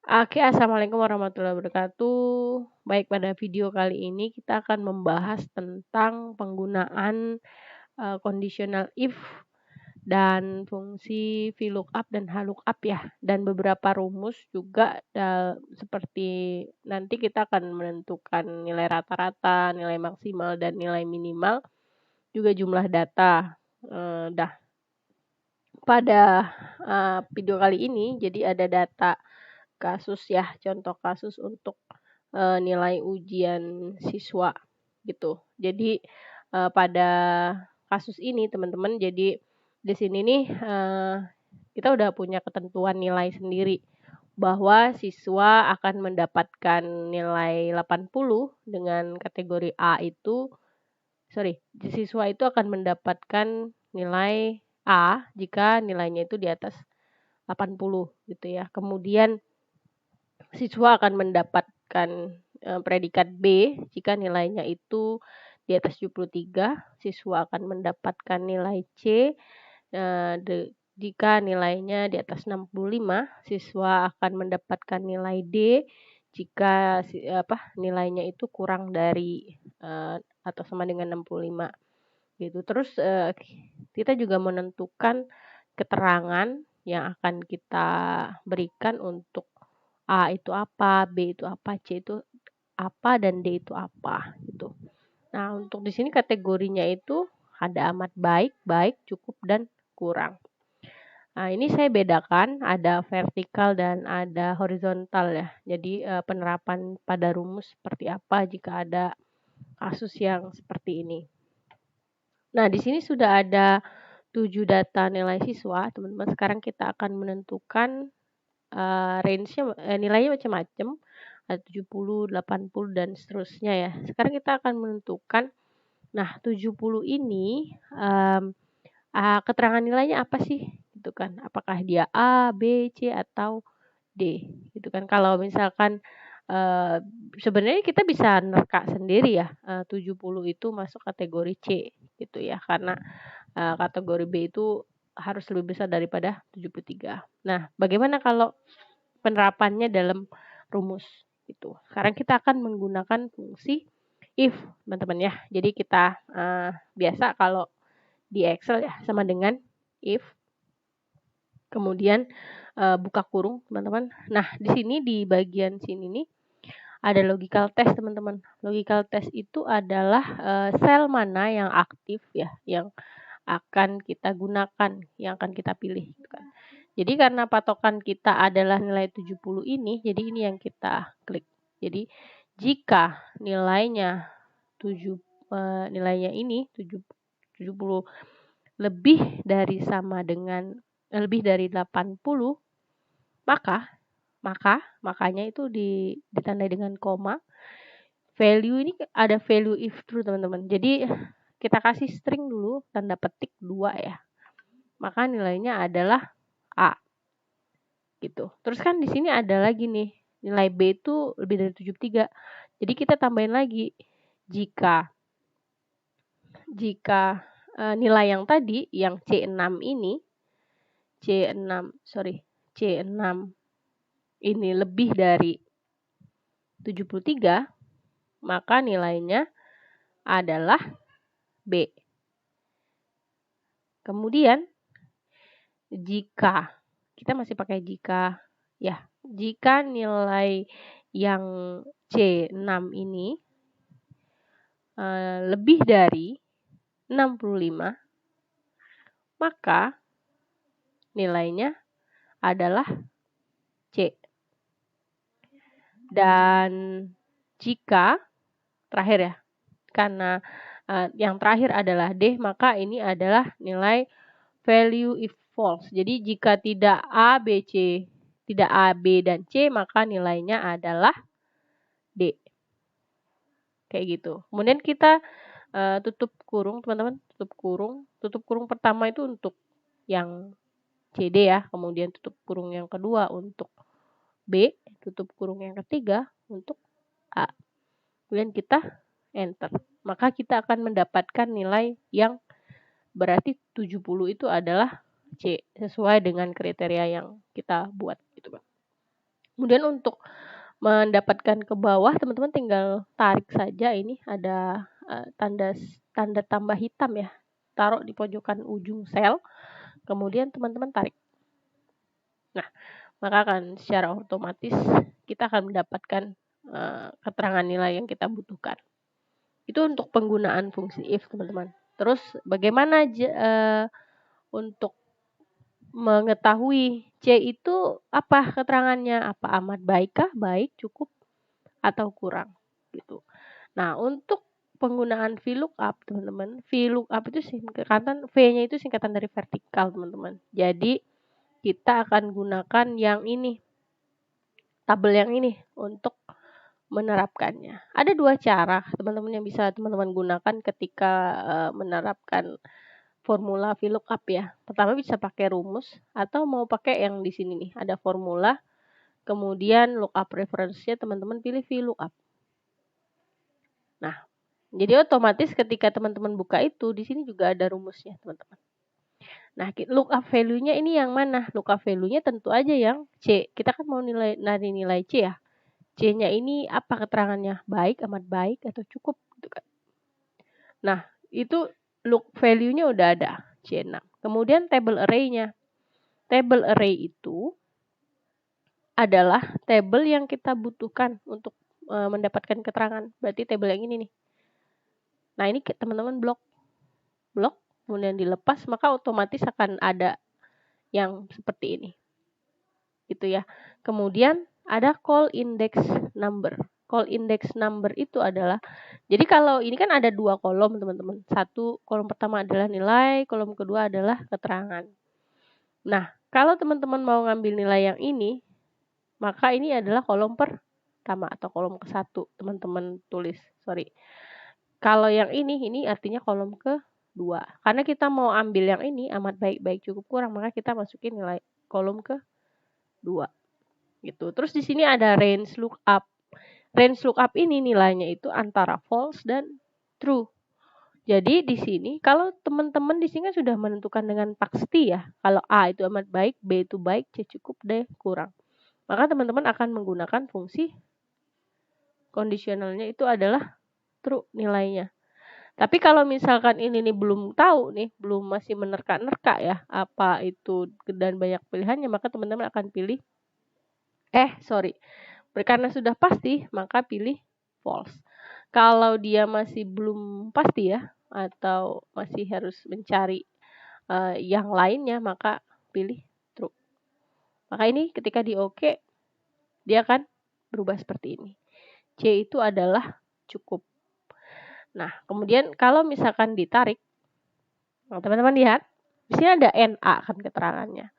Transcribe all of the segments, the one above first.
Oke, assalamualaikum warahmatullahi wabarakatuh. Baik, pada video kali ini kita akan membahas tentang penggunaan conditional if dan fungsi VLOOKUP dan HLOOKUP ya, dan beberapa rumus juga seperti nanti kita akan menentukan nilai rata-rata, nilai maksimal dan nilai minimal, juga jumlah data. Dah pada video kali ini jadi ada data kasus ya, contoh kasus untuk nilai ujian siswa gitu. Jadi pada kasus ini teman-teman, jadi di sini nih kita udah punya ketentuan nilai sendiri bahwa siswa akan mendapatkan nilai 80 dengan kategori A itu, siswa itu akan mendapatkan nilai A jika nilainya itu di atas 80 gitu ya. Kemudian siswa akan mendapatkan predikat B jika nilainya itu di atas 73, siswa akan mendapatkan nilai C jika nilainya di atas 65, siswa akan mendapatkan nilai D jika nilainya itu kurang dari atau sama dengan 65 gitu. Terus kita juga menentukan keterangan yang akan kita berikan untuk A itu apa, B itu apa, C itu apa, dan D itu apa gitu. Nah, untuk di sini kategorinya itu ada amat baik, baik, cukup, dan kurang. Nah, ini saya bedakan ada vertikal dan ada horizontal ya. Jadi penerapan pada rumus seperti apa jika ada kasus yang seperti ini. Nah, di sini sudah ada 7 data nilai siswa, teman-teman. Sekarang kita akan menentukan range-nya nilainya macam-macam, ada 70, 80, dan seterusnya ya. Sekarang kita akan menentukan, nah 70 ini keterangan nilainya apa sih? Gitu kan. Apakah dia A, B, C, atau D? Gitu kan. Kalau misalkan sebenarnya kita bisa nerka sendiri ya, 70 itu masuk kategori C gitu ya. Karena kategori B itu harus lebih besar daripada 73. Nah, bagaimana kalau penerapannya dalam rumus gitu. Sekarang kita akan menggunakan fungsi if, teman-teman ya. Jadi kita biasa kalau di Excel ya sama dengan if, kemudian buka kurung, teman-teman. Nah, di sini di bagian sini nih ada logical test, teman-teman. Logical test itu adalah sel mana yang aktif ya, yang akan kita gunakan, yang akan kita pilih gitu kan. Jadi karena patokan kita adalah nilai 70 ini, jadi ini yang kita klik. Jadi jika nilainya nilainya ini 70 lebih dari sama dengan lebih dari 80, makanya itu ditandai dengan koma. Value ini ada value if true, teman-teman. Jadi kita kasih string dulu tanda petik 2 ya. Maka nilainya adalah A. Gitu. Terus kan di sini ada lagi nih, nilai B itu lebih dari 73. Jadi kita tambahin lagi jika nilai yang tadi yang C6 ini C6 ini lebih dari 73, maka nilainya adalah B. Kemudian jika kita masih pakai jika ya, jika nilai yang C6 ini lebih dari 65, maka nilainya adalah C. Dan jika terakhir ya, karena yang terakhir adalah D, maka ini adalah nilai value if false. Jadi jika tidak A, B, dan C, maka nilainya adalah D. Kayak gitu. Kemudian kita tutup kurung, teman-teman. Tutup kurung pertama itu untuk yang CD ya. Kemudian tutup kurung yang kedua untuk B. Tutup kurung yang ketiga untuk A. Kemudian kita enter. Maka kita akan mendapatkan nilai yang berarti 70 itu adalah C. Sesuai dengan kriteria yang kita buat gitu, Pak. Kemudian untuk mendapatkan ke bawah, teman-teman tinggal tarik saja, ini ada tanda tambah hitam ya, taruh di pojokan ujung sel, kemudian teman-teman tarik. Nah, maka akan secara otomatis kita akan mendapatkan keterangan nilai yang kita butuhkan. Itu untuk penggunaan fungsi if, teman-teman. Terus bagaimana untuk mengetahui C itu apa keterangannya? Apa amat baikkah, baik, cukup, atau kurang gitu. Nah, untuk penggunaan VLOOKUP, teman-teman. VLOOKUP itu singkatan, V-nya itu singkatan dari vertikal, teman-teman. Jadi kita akan gunakan yang ini, tabel yang ini untuk menerapkannya. Ada dua cara, teman-teman, yang bisa teman-teman gunakan ketika menerapkan formula VLOOKUP ya. Pertama bisa pakai rumus atau mau pakai yang di sini nih, ada formula, kemudian lookup reference-nya teman-teman pilih VLOOKUP. Nah, jadi otomatis ketika teman-teman buka itu, di sini juga ada rumusnya, teman-teman. Nah, lookup value-nya ini yang mana? Lookup value-nya tentu aja yang C. Kita kan mau nilai C ya. C-nya ini apa keterangannya? Baik, amat baik, atau cukup gitu kan. Nah, itu look value-nya udah ada, C6. Kemudian table array-nya. Table array itu adalah table yang kita butuhkan untuk mendapatkan keterangan. Berarti table yang ini nih. Nah, ini teman-teman blok, kemudian dilepas, maka otomatis akan ada yang seperti ini. Gitu ya. Kemudian ada call index number. Call index number itu adalah, jadi kalau ini kan ada dua kolom, teman-teman. Satu, kolom pertama adalah nilai, kolom kedua adalah keterangan. Nah, kalau teman-teman mau ngambil nilai yang ini, maka ini adalah kolom pertama atau kolom ke-1, teman-teman tulis. Kalau yang ini artinya kolom ke-2. Karena kita mau ambil yang ini, amat baik, baik, cukup, kurang, maka kita masukin nilai kolom ke-2. Gitu. Terus di sini ada range lookup. Range lookup ini nilainya itu antara false dan true. Jadi di sini kalau teman-teman di sini sudah menentukan dengan pasti ya, kalau A itu amat baik, B itu baik, C cukup, D kurang. Maka teman-teman akan menggunakan fungsi kondisionalnya itu adalah true nilainya. Tapi kalau misalkan ini nih belum tahu nih, belum masih menerka-nerka ya, apa itu dan banyak pilihannya, maka teman-teman akan pilih karena sudah pasti, maka pilih false. Kalau dia masih belum pasti ya, atau masih harus mencari yang lainnya, maka pilih true. Maka ini ketika di OK, dia akan berubah seperti ini. C itu adalah cukup. Nah, kemudian kalau misalkan ditarik, nah, teman-teman lihat, di sini ada NA kan keterangannya.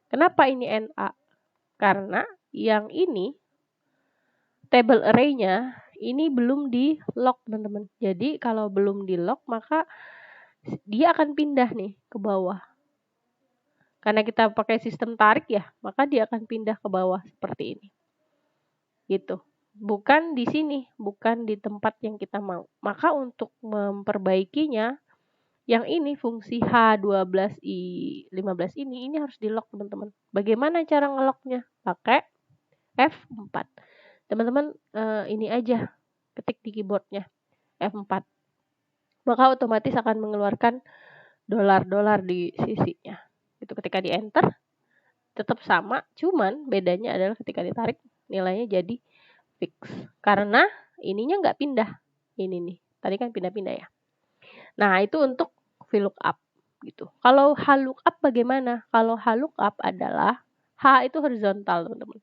Kenapa ini NA? Karena yang ini table array-nya ini belum di lock, teman-teman. Jadi kalau belum di lock, maka dia akan pindah nih ke bawah. Karena kita pakai sistem tarik ya, maka dia akan pindah ke bawah seperti ini. Gitu. Bukan di sini, bukan di tempat yang kita mau. Maka untuk memperbaikinya, yang ini fungsi H12I15 ini harus di lock, teman-teman. Bagaimana cara ngelocknya? Pakai F4. Teman-teman ini aja, ketik di keyboardnya F4. Maka otomatis akan mengeluarkan dolar-dolar di sisinya. Itu ketika di enter tetap sama, cuman bedanya adalah ketika ditarik nilainya jadi fix. Karena ininya nggak pindah. Ini nih, tadi kan pindah-pindah ya. Nah, itu untuk VLOOKUP gitu. Kalau HLOOKUP bagaimana? Kalau HLOOKUP adalah H itu horizontal, teman-teman.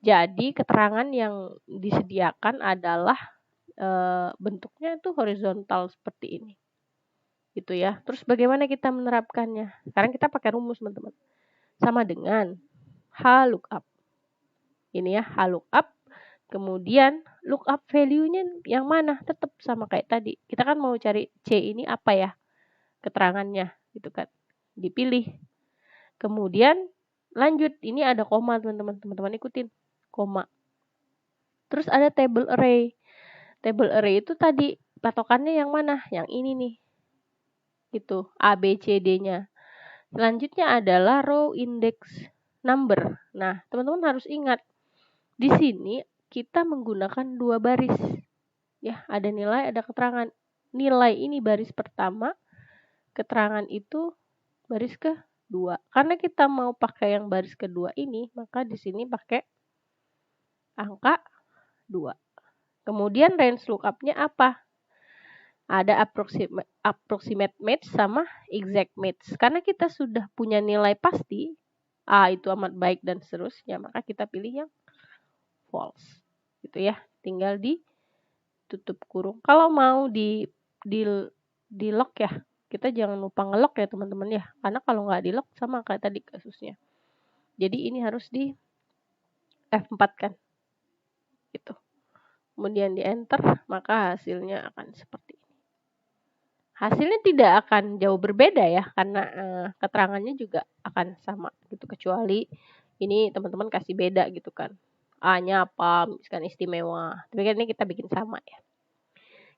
Jadi keterangan yang disediakan adalah bentuknya itu horizontal seperti ini. Gitu ya. Terus bagaimana kita menerapkannya? Sekarang kita pakai rumus, teman-teman. Sama dengan HLOOKUP. Ini ya, HLOOKUP. Kemudian lookup value-nya yang mana? Tetap sama kayak tadi. Kita kan mau cari C ini apa ya? Keterangannya gitu kan. Dipilih. Kemudian lanjut, ini ada koma, teman-teman. Teman-teman ikutin. Koma. Terus ada table array. Table array itu tadi patokannya yang mana? Yang ini nih. Gitu. A, B, C, D-nya. Selanjutnya adalah row index number. Nah, teman-teman harus ingat. Di sini kita menggunakan 2 baris. Ya, ada nilai, ada keterangan. Nilai ini baris pertama, keterangan itu baris kedua. Karena kita mau pakai yang baris kedua ini, maka di sini pakai angka 2. Kemudian range lookup-nya apa? Ada approximate match sama exact match. Karena kita sudah punya nilai pasti, A itu amat baik dan seterusnya, maka kita pilih yang false. Gitu ya. Tinggal ditutup kurung. Kalau mau di lock ya, kita jangan lupa ngelock ya teman-teman ya. Karena kalau nggak di lock sama kayak tadi kasusnya. Jadi ini harus di F4 kan. Gitu. Kemudian di enter, maka hasilnya akan seperti ini. Hasilnya tidak akan jauh berbeda ya, karena keterangannya juga akan sama gitu, kecuali ini teman-teman kasih beda gitu kan. A-nya apa, misalkan istimewa. Tapi kan ini kita bikin sama ya.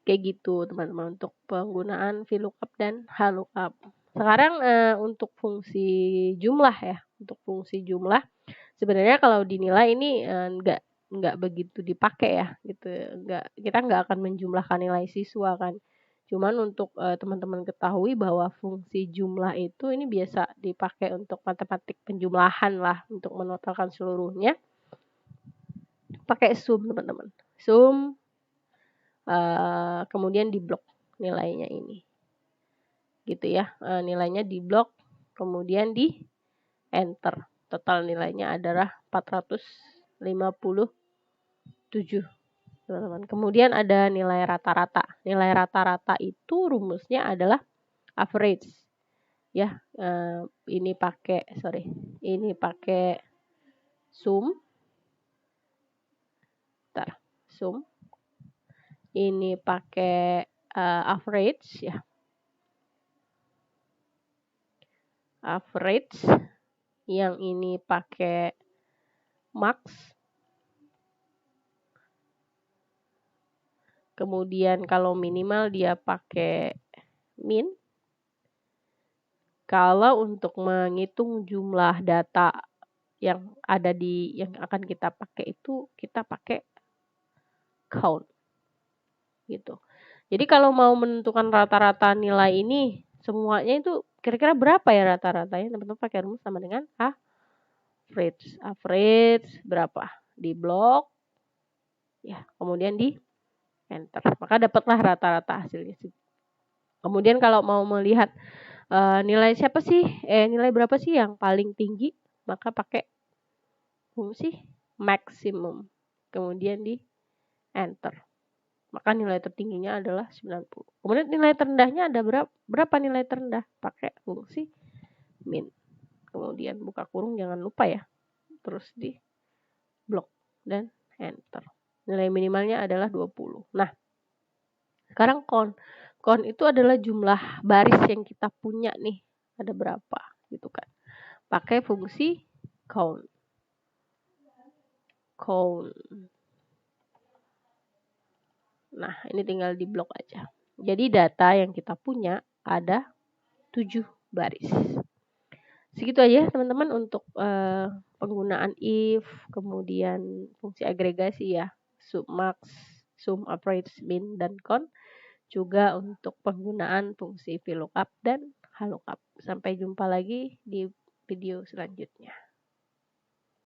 Kayak gitu teman-teman untuk penggunaan VLOOKUP dan HLOOKUP. Sekarang untuk fungsi jumlah ya. Untuk fungsi jumlah sebenarnya kalau dinilai ini enggak begitu dipakai ya gitu. Kita enggak akan menjumlahkan nilai siswa kan. Cuman untuk teman-teman ketahui bahwa fungsi jumlah itu ini biasa dipakai untuk matematik penjumlahan lah, untuk menotalkan seluruhnya. Pakai sum teman-teman. Sum kemudian diblok nilainya ini. Gitu ya. Nilainya diblok kemudian di enter. Total nilainya adalah 457. Teman-teman. Kemudian ada nilai rata-rata. Nilai rata-rata itu rumusnya adalah average. Ya, ini pakai sum. Sum. Ini pakai average ya. Average. Yang ini pakai max. Kemudian kalau minimal dia pakai min. Kalau untuk menghitung jumlah data yang ada yang akan kita pakai itu, kita pakai count. Gitu. Jadi kalau mau menentukan rata-rata nilai ini, semuanya itu kira-kira berapa ya rata-ratanya? Teman-teman pakai rumus sama dengan average. Average berapa? Di blok. Ya, kemudian di enter. Maka dapatlah rata-rata hasilnya. Kemudian kalau mau melihat nilai nilai berapa sih yang paling tinggi, maka pakai fungsi maksimum. Kemudian di enter. Maka nilai tertingginya adalah 90. Kemudian nilai terendahnya ada berapa nilai terendah? Pakai fungsi min. Kemudian buka kurung jangan lupa ya. Terus di blok dan enter. Nilai minimalnya adalah 20. Nah, sekarang count. Count itu adalah jumlah baris yang kita punya nih. Ada berapa gitu kan. Pakai fungsi count. Count. Nah, ini tinggal di blok aja. Jadi data yang kita punya ada 7 baris. Segitu aja teman-teman untuk penggunaan if, kemudian fungsi agregasi ya, sum max, sum average, min, dan count. Juga untuk penggunaan fungsi VLOOKUP dan HLOOKUP. Sampai jumpa lagi di video selanjutnya.